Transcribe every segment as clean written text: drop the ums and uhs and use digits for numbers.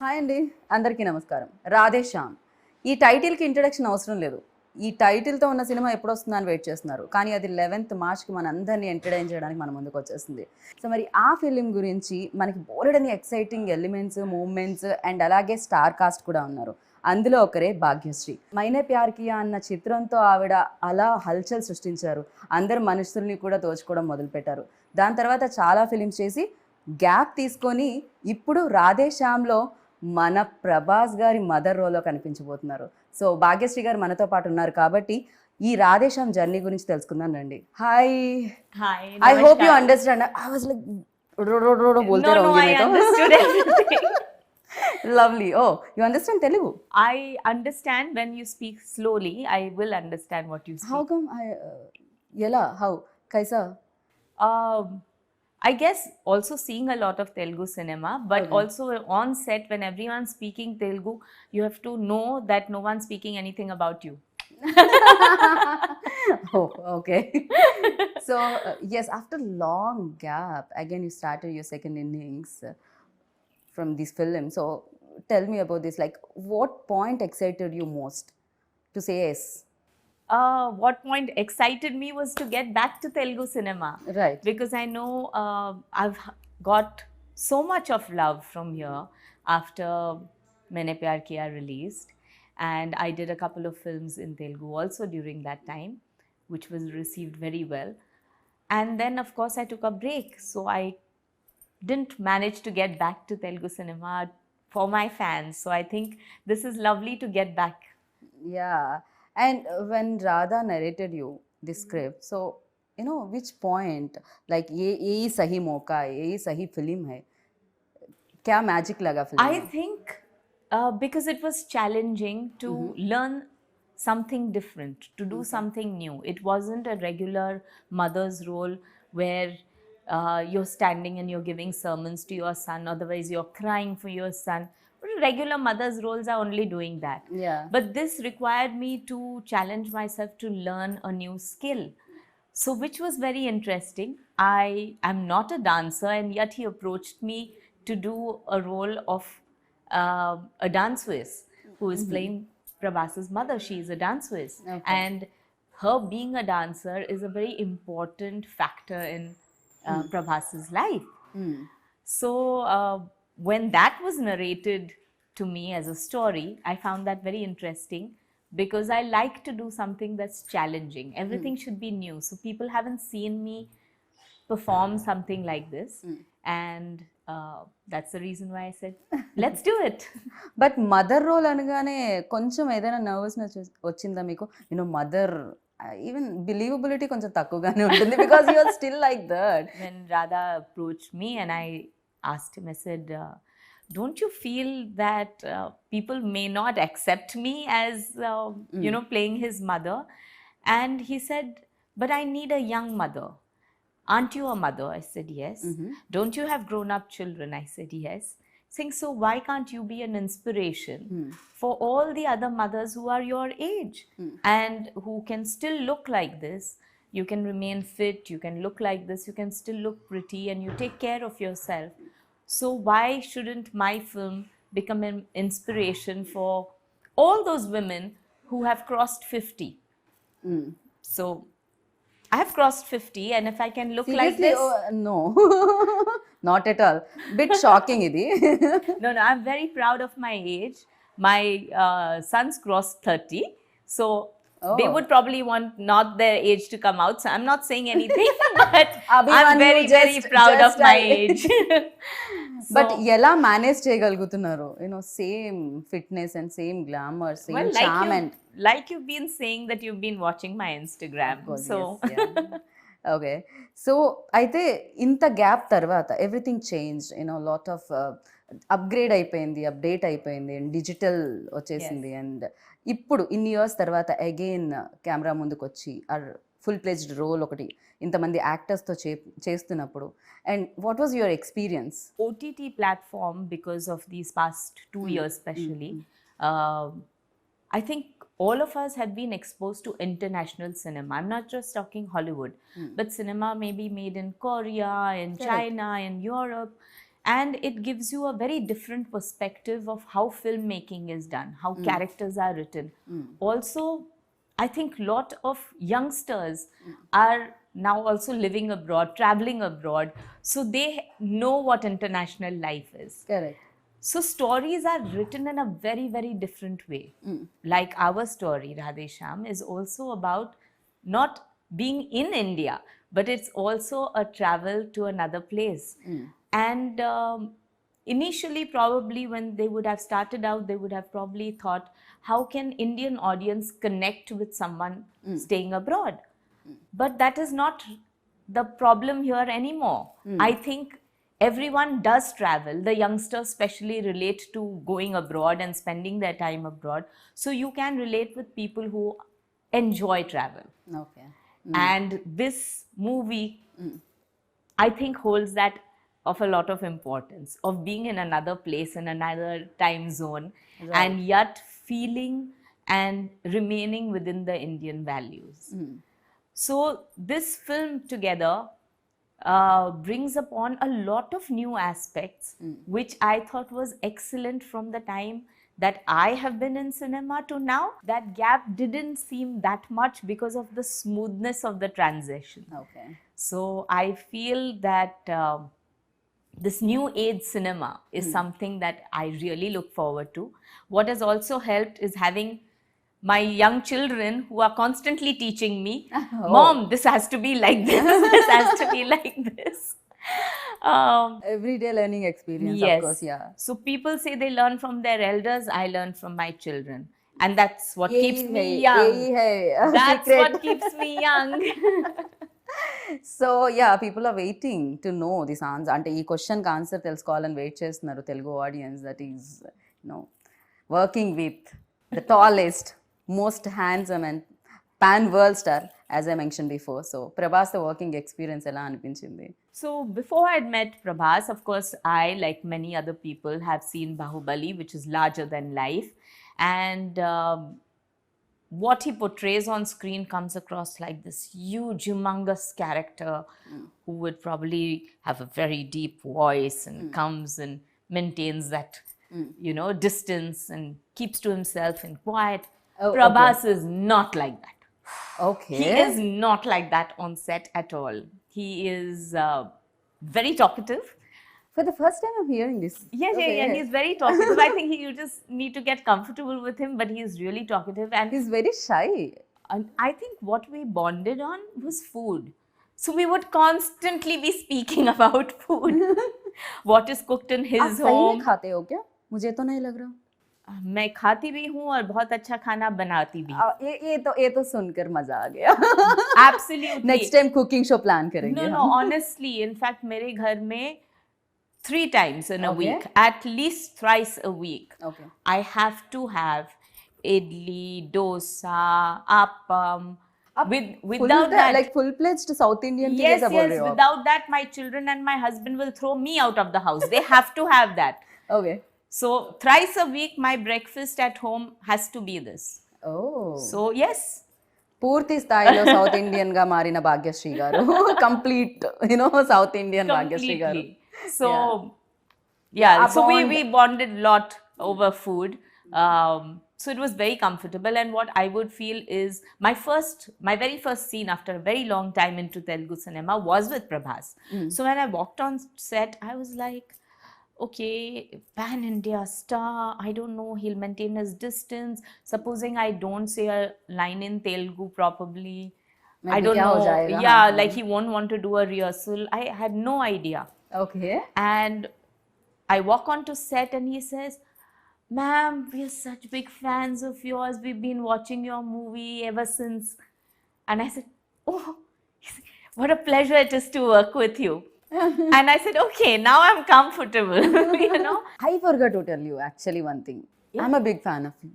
Hi అండి, అందరికీ నమస్కారం. రాధే శ్యామ్. ఈ టైటిల్కి ఇంట్రడక్షన్ అవసరం లేదు. ఈ టైటిల్తో ఉన్న సినిమా ఎప్పుడు వస్తుందని వెయిట్ చేస్తున్నారు, కానీ అది 11th మార్చ్కి మన అందరినీ ఎంటర్టైన్ చేయడానికి మన ముందుకు వచ్చేస్తుంది. సో మరి ఆ ఫిలిం గురించి మనకి బోలెడని ఎక్సైటింగ్ ఎలిమెంట్స్, మూమెంట్స్ అండ్ అలాగే స్టార్ కాస్ట్ కూడా ఉన్నారు. అందులో ఒకరే భాగ్యశ్రీ. మైనే ప్యార్ కియా అన్న చిత్రంతో ఆవిడ అలా హల్చల్ సృష్టించారు. అందరు మనుషుల్ని కూడా దోచుకోవడం మొదలుపెట్టారు. దాని తర్వాత చాలా ఫిలిమ్స్ చేసి గ్యాప్ తీసుకొని ఇప్పుడు రాధే శ్యామ్లో మన ప్రభాస్ గారి మదర్ రోల్లో కనిపించబోతున్నారు. సో భాగ్యశ్రీ గారు మనతో పాటు ఉన్నారు కాబట్టి ఈ రాధే శ్యామ్ జర్నీ గురించి తెలుసుకుందాం రండి. Hi. Hi, I hope you Namaskar. Understand. I was like రో బోల్తే No, రहोगे I मैं तो. understood everything. Lovely. Oh, you understand Telugu? I understand when you speak slowly, I will understand what you speak. How come ఎలా how kaisa? Um, I guess also seeing a lot of Telugu cinema, but Okay. also on set when everyone's speaking Telugu, you have to know that no one's speaking anything about you. Oh, okay. So yes, after long gap again you started your second innings from this film. So tell me about this, like what point excited you most to say yes? What point excited me was to get back to Telugu cinema. Right. Because I know I've got so much of love from here after Maine Pyar Kiya released, and I did a couple of films in Telugu also during that time, which was received very well. And then of course I took a break, so I didn't manage to get back to Telugu cinema for my fans. So I think this is lovely to get back. Yeah. And when Radha narrated you the script, so you know which point, like ये सही मौका है, ये सही film है, क्या magic लगा film I में? think because it was challenging to learn something different, to do something new. It wasn't a regular mother's role where you're standing and you're giving sermons to your son, otherwise, you're crying for your son. Regular mother's roles are only doing that. Yeah. But this required me to challenge myself to learn a new skill. So, which was very interesting. I am not a dancer, and yet he approached me to do a role of a danceress who is playing Prabhas's mother. She is a danceress. Okay. And her being a dancer is a very important factor in Prabhas's life. So, when that was narrated to me as a story, I found that very interesting because I like to do something that's challenging. Everything should be new. So, people haven't seen me perform something like this. And that's the reason why I said, let's do it. But mother role అనగానే కొంచెం ఏదైనా nervousness వచ్చిందా మీకు? You know mother even believability కొంచెం తక్కువగానే ఉంటుంది because you are still like that. When Radha approached me and I asked him, I said, don't you feel that people may not accept me as, playing his mother? And he said, but I need a young mother. Aren't you a mother? I said, yes. Don't you have grown up children? I said, yes. Saying, so why can't you be an inspiration for all the other mothers who are your age and who can still look like this? You can remain fit, you can look like this, you can still look pretty, and you take care of yourself. So why shouldn't my film become an inspiration for all those women who have crossed 50? So I have crossed 50, and if I can look like this... no not at all. Bit shocking ఇది. No, I'm very proud of my age. My sons crossed 30. So they would probably want not their age to come out. So I'm not saying anything, but I'm very, very proud of my age. But ఎలా manage చేయగలుగుతున్నారు? You know same fitness and same glamour, same charm and like you've been saying that you've been watching my Instagram. So okay. So అయితే ఇంత gap తర్వాత everything change, you know lot of upgrade అయిపోయింది, update అయిపోయింది, and digital వచ్చేసింది. And ఇప్పుడు ఇన్ని years తర్వాత again camera ముందుకు వచ్చి ఫుల్ ప్లేజ్డ్ రోల్ ఒకటి ఇంతమంది యాక్టర్స్తో చేస్తున్నప్పుడు, and what was your experience? OTT platform, because of these past 2 years especially, I think all of us have been exposed to international cinema. I'm not just talking Hollywood, but cinema may be made in Korea, in China, in Europe. and it gives you a very different perspective of how filmmaking is done, how characters are written. Also, I think lot of youngsters are now also living abroad, traveling abroad, so they know what international life is. Correct. So stories are written in a very, very different way. Like our story, Radhe Shyam, is also about not being in India, but it's also a travel to another place. And initially, probably when they would have started out, they would have probably thought, how can Indian audience connect with someone staying abroad? But that is not the problem here anymore. I think everyone does travel. The youngsters especially relate to going abroad and spending their time abroad. So you can relate with people who enjoy travel. Okay. And this movie, I think, holds that of a lot of importance, of being in another place, in another time zone, and yet feeling and remaining within the Indian values. So this film together brings upon a lot of new aspects, which I thought was excellent from the time that I have been in cinema to now. That gap didn't seem that much because of the smoothness of the transition. Okay. So I feel that this new age cinema is something that I really look forward to. What has also helped is having my young children who are constantly teaching me, Mom, this has to be like this, this has to be like this. Everyday learning experience, Yes. of course, yeah. So people say they learn from their elders, I learn from my children. And that's what keeps me young. That's what keeps me young. So yeah, people are waiting to know this answer. అంటే ఈ question కి answer తెలుసుకోవాలని wait చేస్తున్నారు Telugu audience. That is working with the tallest, most handsome and pan world star, as I mention before. So Prabhas తో working experience ఎలా అనిపించింది? So before I'd met Prabhas, of course, I, like many other people, have seen Bahubali, which is larger than life. And what he portrays on screen comes across like this huge, humongous character who would probably have a very deep voice and comes and maintains that, distance and keeps to himself and quiet. Prabhas is not like that. Okay. He is not like that on set at all. He is very talkative. For the first time I'm hearing this. Yes, yeah. He's very talkative. I think you just need to get comfortable with him, but he is really talkative. And He's very shy. I think what we bonded on was food. So we would constantly be speaking about food. What is cooked in his आप सही में home. खाते हो क्या? मुझे तो नहीं लग रहा. मैं खाती भी हूँ और बहुत अच्छा खाना बनाती भी. ये तो सुनकर मजा आ गया. Absolutely. Next time cooking show plan करेंगे. No, honestly, in fact, मेरे घर में 3 times in a week, at least thrice a week, I have to have idli, dosa, appam. Without that, like full-fledged South Indian. yes, without that, my children and my husband will throw me out of the house. They have to have that. Okay. So thrice a week, my breakfast at home has to be this. Oh. So yes. పూర్తి స్థాయిలో south Indian గా మారిన భాగ్యశ్రీ గారు. Complete south Indian Bhagyashree గారు. So so we bonded a lot over food. So it was very comfortable, and what I would feel is my very first scene after a very long time into Telugu cinema was with Prabhas. So when I walked on set, I was like, okay, pan India star, I don't know, he'll maintain his distance. Supposing I don't say a line in Telugu properly, I don't know. Yeah, like he won't want to do a rehearsal. I had no idea. Okay. And I walk onto set and he says, "Ma'am, we're such big fans of yours. We've been watching your movie ever since." And I said, "Oh, what a pleasure it is to work with you." And I said, "Okay, now I'm comfortable." I forgot to tell you actually one thing. I'm a big fan of you.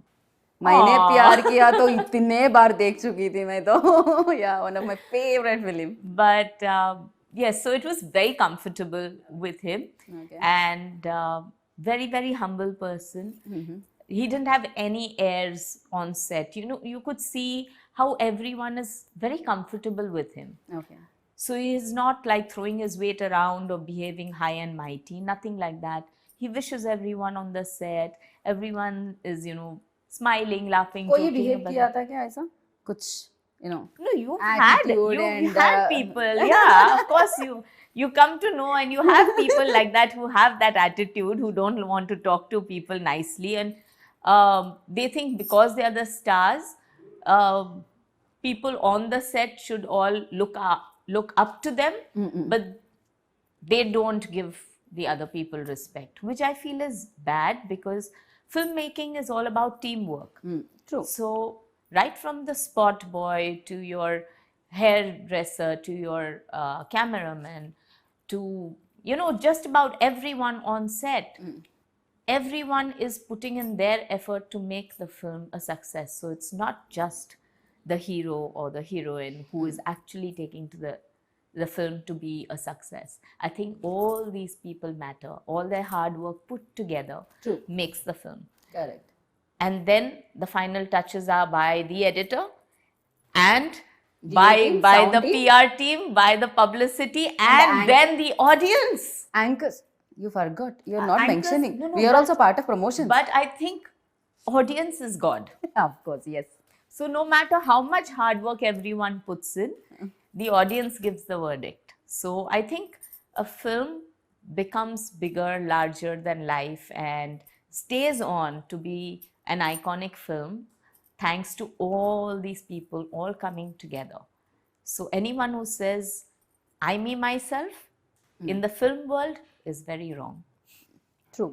मैंने प्यार किया तो इतने बार देख चुकी थी मैं तो. Yeah, one of my favorite film. But yes, so it was very comfortable with him. And very, very humble person. He didn't have any airs on set. You could see how everyone is very comfortable with him. Okay. So he is not like throwing his weight around or behaving high and mighty, nothing like that. He wishes everyone on the set, everyone is, smiling, laughing, कोई joking behave about किया it. था क्या ऐसा कुछ No, you've attitude you and had people, yeah, of course you come to know, and you have people like that who have that attitude, who don't want to talk to people nicely, and they think because they are the stars, people on the set should all look up to them, but they don't give the other people respect, which I feel is bad, because filmmaking is all about teamwork. true. So, right from the spot boy to your hairdresser to your cameraman to, just about everyone on set, everyone is putting in their effort to make the film a success. So, it's not just the hero or the heroine who is actually taking to the film to be a success. I think all these people matter. All their hard work put together True. makes the film. Correct. And then the final touches are by the editor and by team, the sound team. PR team, by the publicity, and then the audience. Anchors, you forgot. You're not Anchors- mentioning. no, We are but- also part of promotions. But I think audience is God. Of course, yes. So no matter how much hard work everyone puts in, the audience gives the verdict. So I think a film becomes bigger, larger than life, and stays on to be an iconic film thanks to all these people all coming together. So anyone who says, I, me, myself, in the film world is very wrong. True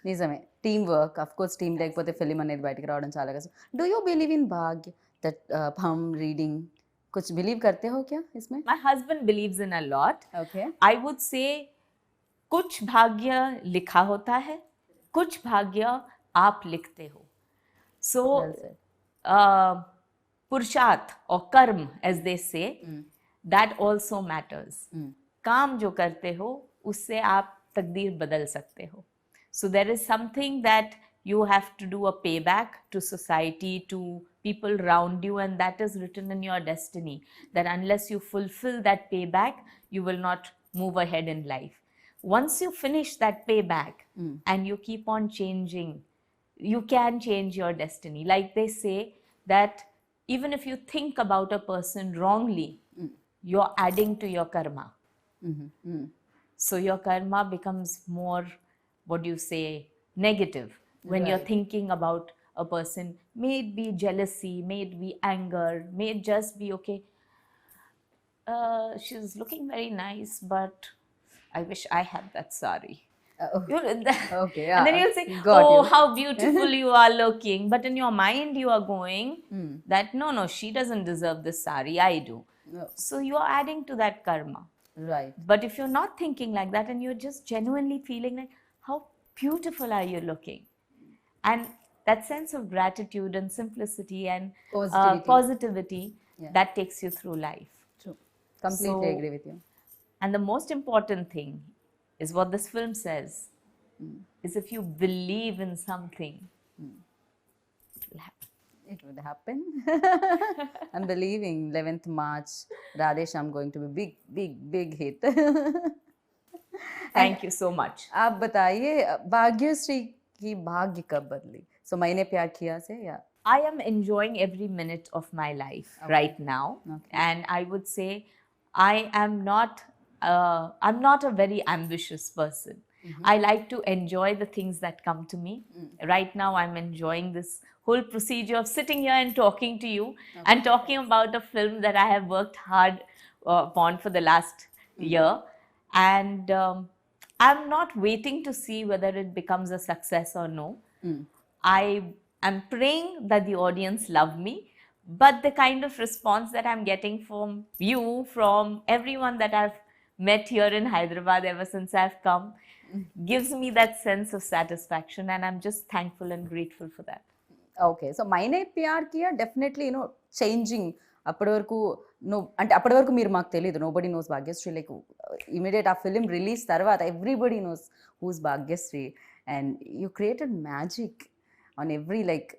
నిజమే team work of course team లేకపోతే film అనేది బయటికి రావడం చాలా కష్టం do you believe इन भाग्य that हम reading कुछ बिलीव करते हो क्या इसमें My husband believes in a lot. Okay I would say कुछ भाग्य लिखा होता है, कुछ भाग्य आप लिखते हो. So, पुरुषार्थ or कर्म, as they say, that also matters. काम जो करते हो उससे आप तकदीर बदल सकते हो. So there is something that you have to do a payback to society, to people around you, and that is written in your destiny, that unless you fulfill that payback, you will not move ahead in life. Once you finish that payback and you keep on changing, you can change your destiny. Like they say that even if you think about a person wrongly, you're adding to your karma. So your karma becomes more, what do you say, negative when you're thinking about a person. May it be jealousy, may it be anger, may it just be, okay, she's looking very nice, but I wish I had that sari. Okay, And then you'll say, got oh, you. how beautiful you are looking. But in your mind, you are going that, no, she doesn't deserve this sari, I do. So you are adding to that karma. Right. But if you're not thinking like that and you're just genuinely feeling like, how beautiful are you looking? And that sense of gratitude and simplicity and positivity that takes you through life. True. Completely So- agree with you. And the most important thing is what this film says, is if you believe in something, it will happen. It would happen. I'm believing 11th March, Radhe Shyam going to be big hit. Thank you so much. आप बताइए भाग्यश्री की भाग्य कब बदली सो मैंने प्यार किया से या I am enjoying every minute of my life right now. And I would say I'm not a very ambitious person. I like to enjoy the things that come to me. Right now, I'm enjoying this whole procedure of sitting here and talking to you and talking about a film that I have worked hard upon for the last year. And I'm not waiting to see whether it becomes a success or no. I am praying that the audience love me, but the kind of response that I'm getting from you, from everyone that I've met here in Hyderabad ever since I've come, gives me that sense of satisfaction, and I'm just thankful and grateful for that. Okay so Maine Pyar Kiya definitely changing అప్పటి వరకు అంటే అప్పటి వరకు మీరు మాకు తెలియదు nobody knows Bhagyashree like immediate ఆ film release తర్వాత everybody knows who's Bhagyashree and you created magic on every like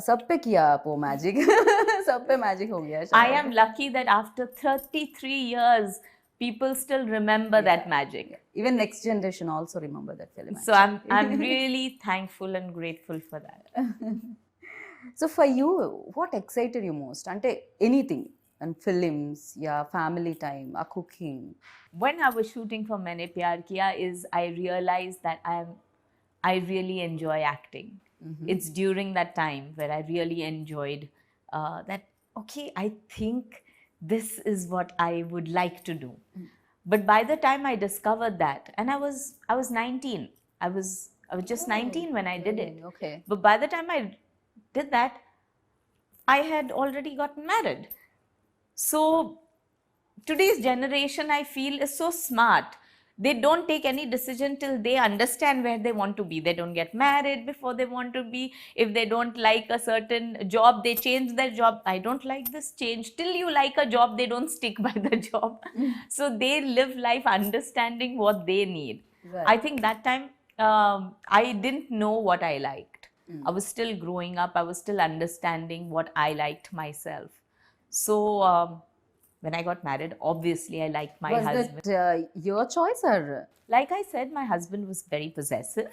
sab pe kiya aap wo magic sab pe magic ho gaya I am lucky that after 33 years people still remember that magic. Even next generation also remember that film. So I'm really thankful and grateful for that. So for you, what excited you most? Ante anything, and films, yeah, family time, a cooking. When I was shooting for Maine Pyar Kiya is I realized that I really enjoy acting. It's during that time where I really enjoyed that, okay, I think this is what I would like to do. But by the time I discovered that, and I was 19, I was just 19 when I did it. Okay. But by the time I did that, I had already gotten married. So today's generation, I feel, is so smart. They don't take any decision till they understand where they want to be. They don't get married before they want to be. If they don't like a certain job, they change their job. I don't like this, change. Till you like a job, they don't stick by the job. So they live life understanding what they need. Right. I think that time I didn't know what I liked. I was still growing up. I was still understanding what I liked myself. So when I got married, obviously I liked my husband. Was that your choice or? Like I said, my husband was very possessive.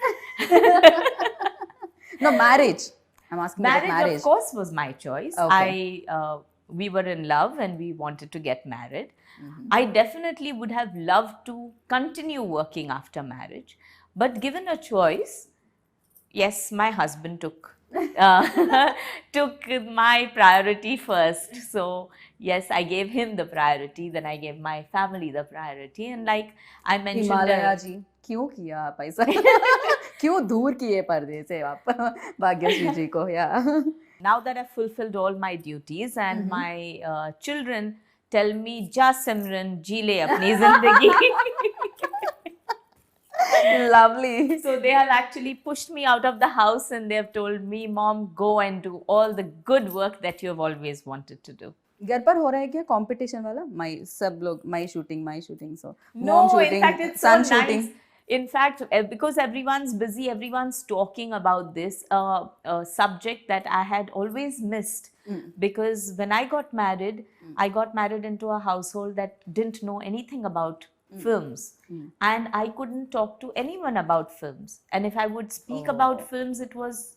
No, marriage. I'm asking about marriage. Of course, was my choice. Okay. We were in love and we wanted to get married. I definitely would have loved to continue working after marriage. But given a choice, yes, my husband took my priority first. So yes, I gave him the priority, then I gave my family the priority. And like I mentioned, Himalaya ji क्यों किया आप ऐसा? क्यों दूर किए पर्दे से आप भाग्यश्री जी को? Yeah. Now that I've fulfilled all my duties and my children tell me, "Ja Simran, ji le apni zindagi." Lovely. So they have actually pushed me out of the house and they have told me, "Mom, go and do all the good work that you have always wanted to do." घर पर हो रहा है क्या competition वाला? सब लोग my shooting so No, in fact, it's so सन nice. Shooting. In fact, because everyone's busy, everyone's talking about this subject that I had always missed. Because when I got married into a household that didn't know anything about films. And I couldn't talk to anyone about films. And if I would speak about films, it was,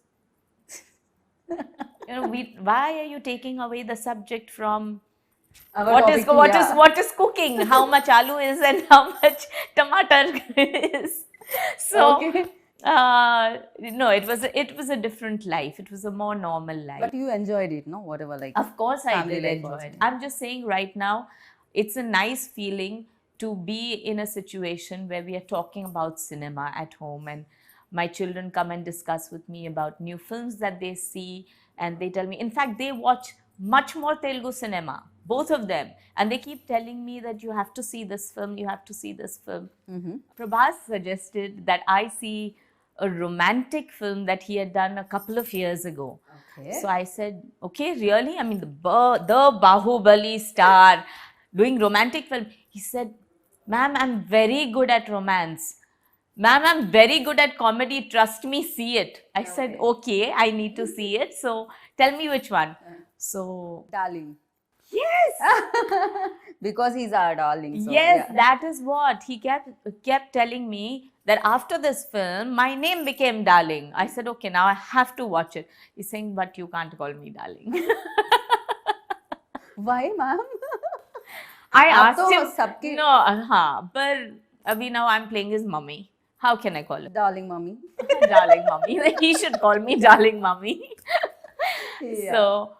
why are you taking away the subject from what is cooking, how much aloo is and how much tomato is. So no, it was a different life. It was a more normal life. But you enjoyed it, no? Whatever, like. Of course I family did life enjoy also. it. I'm just saying right now, it's a nice feeling to be in a situation where we are talking about cinema at home and my children come and discuss with me about new films that they see and they tell me, in fact, they watch much more Telugu cinema, both of them. And they keep telling me that you have to see this film, you have to see this film. Prabhas suggested that I see a romantic film that he had done a couple of years ago. Okay. So I said, okay, really? I mean, the Bahubali star doing romantic film. He said, ma'am, I'm very good at romance. Ma'am, I'm very good at comedy. Trust me, see it. I said, okay, I need to see it. So tell me which one. So, Darling. yes. Because he's our darling. So, Yes, yeah. that is what. He kept telling me that after this film, my name became Darling. I said, okay, now I have to watch it. He's saying, but you can't call me Darling. Why, ma'am? I आप asked तो him. No, but abhi now I'm playing his mummy. How can I call him? Darling mommy. Darling mummy. He should call me Darling mummy. Yeah. So,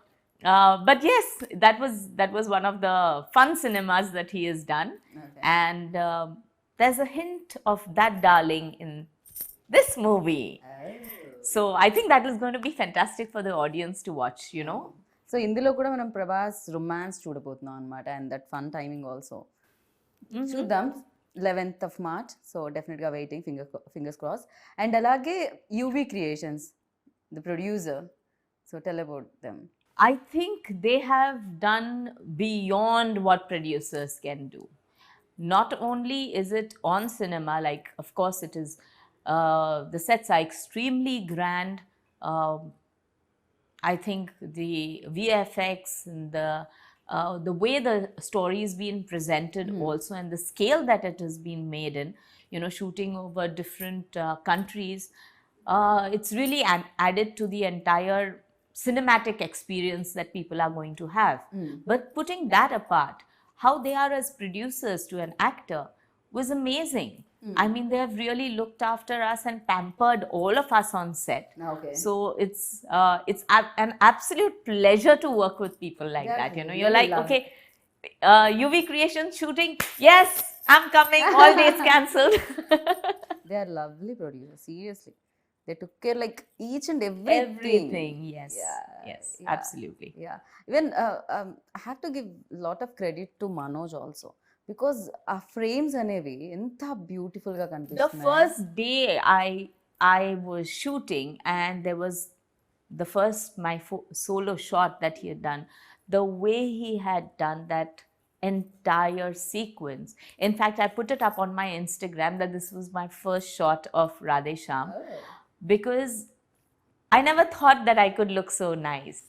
but yes, that was one of the fun cinemas that he has done. Okay. And there's a hint of that darling in this movie. Oh. So I think that is going to be fantastic for the audience to watch, you know. So ఇందులో కూడా మనం Prabhas romance చూడబోతున్నాం అనమాట and that fun timing also చూద్దాం 11th of March so డెఫినెట్గా waiting fingers cross and అలాగే UV creations the producer so tell about them. I think they have done beyond what producers can do. Not only is it on cinema, like of course it is, the sets are extremely grand. I think the VFX and the the way the story is being presented also, and the scale that it has been made in, shooting over different countries, it's really added to the entire cinematic experience that people are going to have. But putting that apart, how they are as producers to an actor was amazing. I mean, they have really looked after us and pampered all of us on set. Okay. So it's an absolute pleasure to work with people like that. Definitely. You're Really like, love okay, UV Creations shooting, yes, I'm coming, all dates cancelled. They are lovely producers, seriously. They took care like each and everything. Everything, yes. Yeah, Yes, yeah, absolutely. Yeah. Even I have to give a lot of credit to Manoj also. Because ఆ frames అనేవి ఎంత beautiful గా The కనిపిస్తున్నాయి. first day I was shooting, and there was the first my solo shot that he had done, the way he had done that entire sequence. In fact, I put it up on my Instagram that this was my first shot of Radhe Shyam, because I never thought that I could look so nice.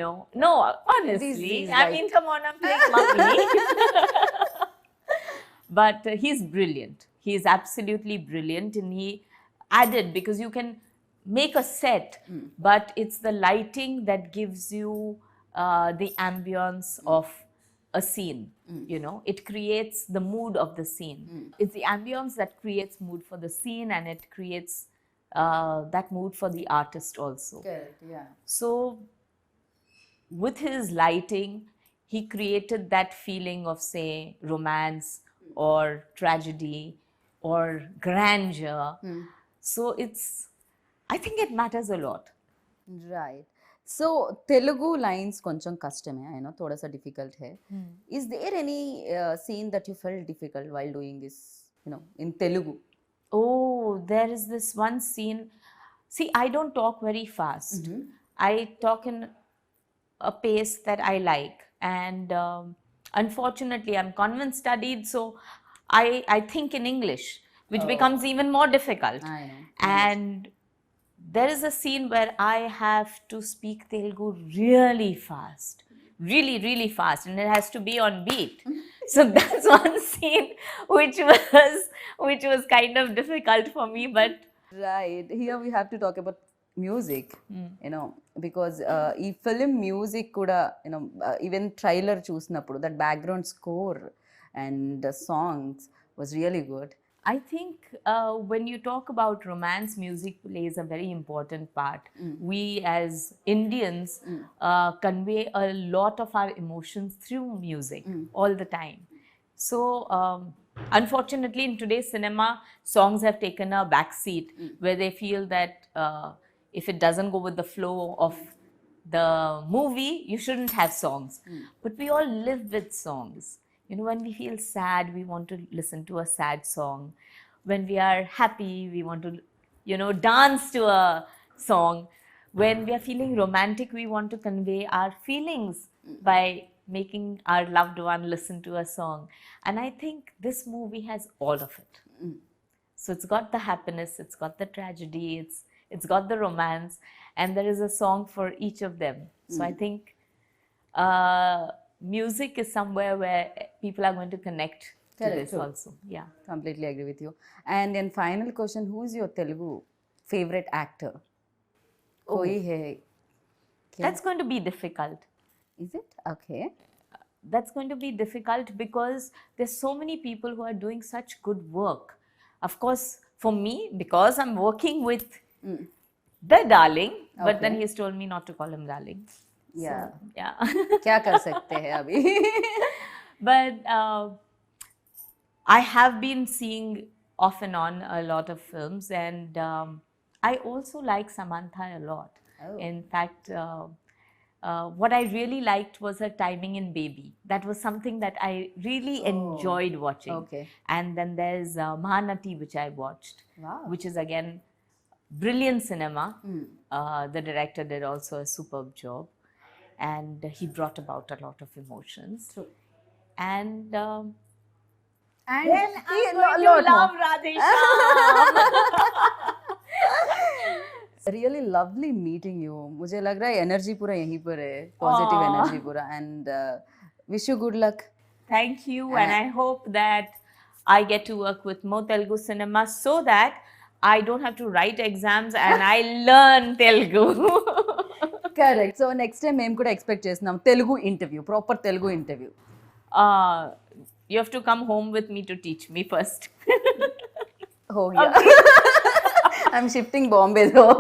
No, honestly, These I mean, come on, I'm playing mummy. But he's brilliant. He's absolutely brilliant, and he added, because you can make a set, but it's the lighting that gives you the ambience of a scene. It creates the mood of the scene. It's the ambience that creates mood for the scene, and it creates that mood for the artist also. Correct, yeah. So with his lighting, he created that feeling of, say, romance or tragedy or grandeur. So I think it matters a lot. Right. So Telugu lines కొంచెం కష్టమే, I know थोड़ा सा difficult है. Is there any scene that you felt difficult while doing this, in Telugu? Oh, there is this one scene. See, I don't talk very fast. I talk in a pace that I like, and unfortunately, I'm convent studied, so I think in English, which becomes even more difficult. I know. And there is a scene where I have to speak Telugu really fast, really, really fast, and it has to be on beat. So that's one scene which was kind of difficult for me, but Right. Here we have to talk about music, because ఈ film music కూడా even trailer చూసినప్పుడు that background score and songs was really good. I think when you talk about romance, music plays a very important part. We as Indians convey a lot of our emotions through music all the time. So unfortunately, in today's cinema, songs have taken a back seat, where they feel that if it doesn't go with the flow of the movie, you shouldn't have songs. But we all live with songs. When we feel sad, we want to listen to a sad song. When we are happy, we want to, dance to a song. When we are feeling romantic, we want to convey our feelings by making our loved one listen to a song. And I think this movie has all of it. So it's got the happiness, it's got the tragedy, it's got the romance, and there is a song for each of them. So I think music is somewhere where people are going to connect to this also. Yeah. Completely agree with you. And then final question, who is your Telugu favorite actor? Koi hai? That's going to be difficult. Is it? Okay. That's going to be difficult because there's so many people who are doing such good work. Of course, for me, because I'm working with the darling, but then he's told me not to call him darling. Yeah. So, yeah. क्या कर सकते हैं अभी? But I have been seeing off and on a lot of films, and I also like Samantha a lot. In fact, what I really liked was her timing in Baby. That was something that I really enjoyed watching. Okay. And then there's Mahanati, which I watched, which is again brilliant cinema. The director did also a superb job, and he brought about a lot of emotions. True. And And then I'm going to love Radhe Shyam. Really lovely meeting you. मुझे लग रहा है energy पूरा यहीं पर है, positive energy पूरा. And wish you good luck. Thank you, and I hope that I get to work with more Telugu cinema so that I don't have to write exams and I learn Telugu. Correct. So next time మేము కూడా expect చేస్తున్నాం Telugu interview, proper Telugu interview. You have to come home with me to teach me first. Oh yeah. I'm shifting Bombay though.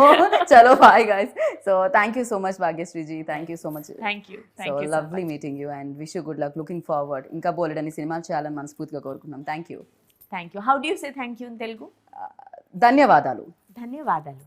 Chalo, bye guys. So thank you so much Bhagyasree ji. Thank you so much. Thank you. Thank So you lovely so much. meeting you and wish you good luck. Looking forward. Inka boledani సినిమాలు చేయాలని మనస్ఫూర్తిగా కోరుకుందాం. Thank you. Thank you. How do you say thank you in Telugu? ధన్యవాదాలు. ధన్యవాదాలు.